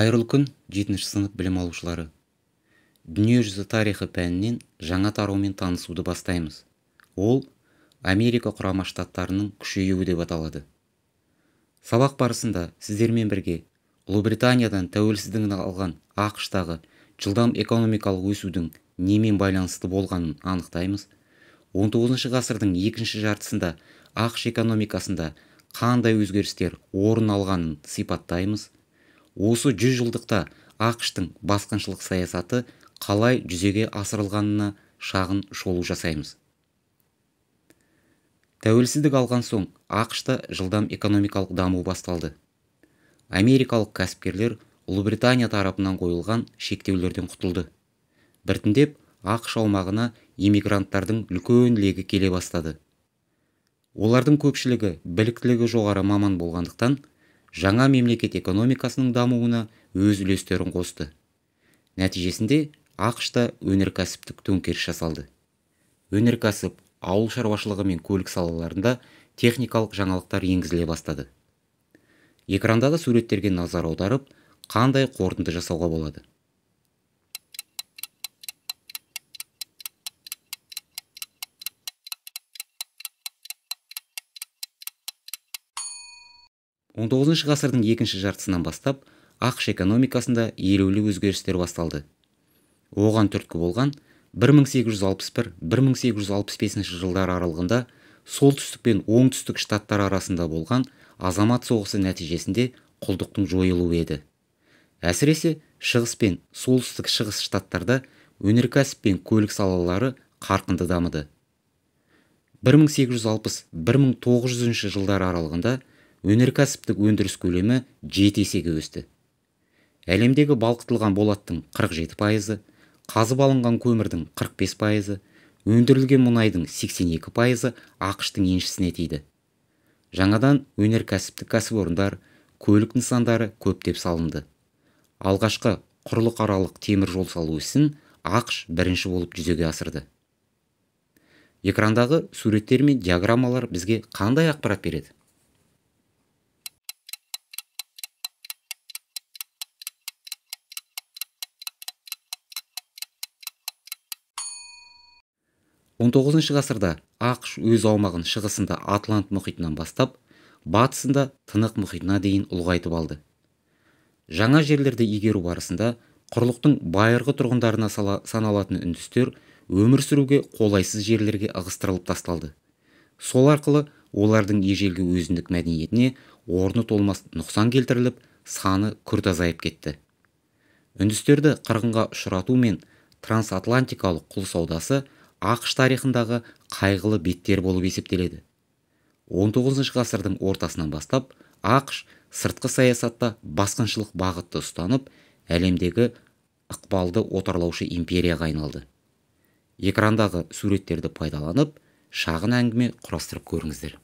Қайырлы күн, 7-ші сынып білім алушылары. Дүниежүзі тарихы пәнінен жаңа тараумен танысуды бастаймыз. Ол Америка құрама штаттарының күшеюі деп аталады. Сабақ барысында сіздермен бірге Ұлыбританиядан тәуелсіздігін алған ақш-тағы жылдам экономикалық өсудің немен байланысты болғанын анықтаймыз. 19 ғасырдың екінші жартысында ақш экономикасында қандай өзгерістер орын алғанын сипаттаймыз. Осы 100 жылдықта ақш-тың басқыншылық саясаты қалай жүзеге асырылғанына шағын шолу жасаймыз. Тәуелсіздік алған соң ақш-та жылдам экономикалық даму басталды. Америкалық кәсіпкерлер Ұлыбритания тарапынан қойылған шектеулерден құтылды. Біртіндеп ақш аумағына иммигранттардың үлкен легі келе бастады. Олардың көпшілігі біліктілігі жоғары маман болғандықтан, жаңа мемлекет экономикасының дамуына өз үлестерін қосты. Нәтижесінде ақш-та өнеркәсіптік төңкеріс жасалды. Өнеркәсіп, ауыл шаруашылығы мен көлік салаларында техникалық жаңалықтар енгізіле бастады. Экрандағы суреттерге назар аударып, қандай қорытынды жасауға болады? Он 19 ғасырдың екінші жартысынан бастап ақш экономикасында елеулі өзгерістер басталды. Оған түрткі болған 1861-1865 жылдар аралығында солтүстік пен оңтүстік штаттар арасында болған азамат соғысы нәтижесінде құлдықтың жойылуы еді. Әсіресе шығыс пен солтүстік шығыс штаттарда өнеркәсіп пен көлік салалары қарқынды дамыды. 1860-1900 жылдар аралығында өнеркәсіптік өндіріс көлемі 7 есеге өсті. Әлемдегі балқытылған болаттың 47%, қазып алынған көмірдің 45%, өндірілген мұнайдың 82% ақш-тың еншісіне тиді. Жаңадан өнеркәсіптік кәсіпорындар, көлік нысандары көптеп салынды. Алғашқы құрлықаралық темір жол салу ісін ақш бірінші болып жүзеге асырды. Экрандағы суреттер мен диаграммалар бізге қандай ақпарат береді? 19 ғасырда ақш өз аумағын шығысында Атлант мұхитынан бастап, батысында Тынық мұхитына дейін ұлғайтып алды. Жаңа жерлерді игеру барысында құрлықтың байырғы тұрғындарына саналатын үндістер өмір сүруге қолайсыз жерлерге ығыстырылып тасталды. Сол арқылы олардың ежелгі өзіндік мәдениетіне орны толмас нұқсан келтіріліп, саны күрт азайып кетті. Үндістерді қырғынға ұшырату мен трансатлантикалық құл саудасы ақш тарихындағы қайғылы беттер болып есептеледі. 19 ғасырдың ортасынан бастап ақш сыртқы саясатта басқыншылық бағытты ұстанып, әлемдегі ықпалды отарлаушы империяға айналды. Экрандағы суреттерді пайдаланып, шағын әңгіме құрастырып көріңіздер.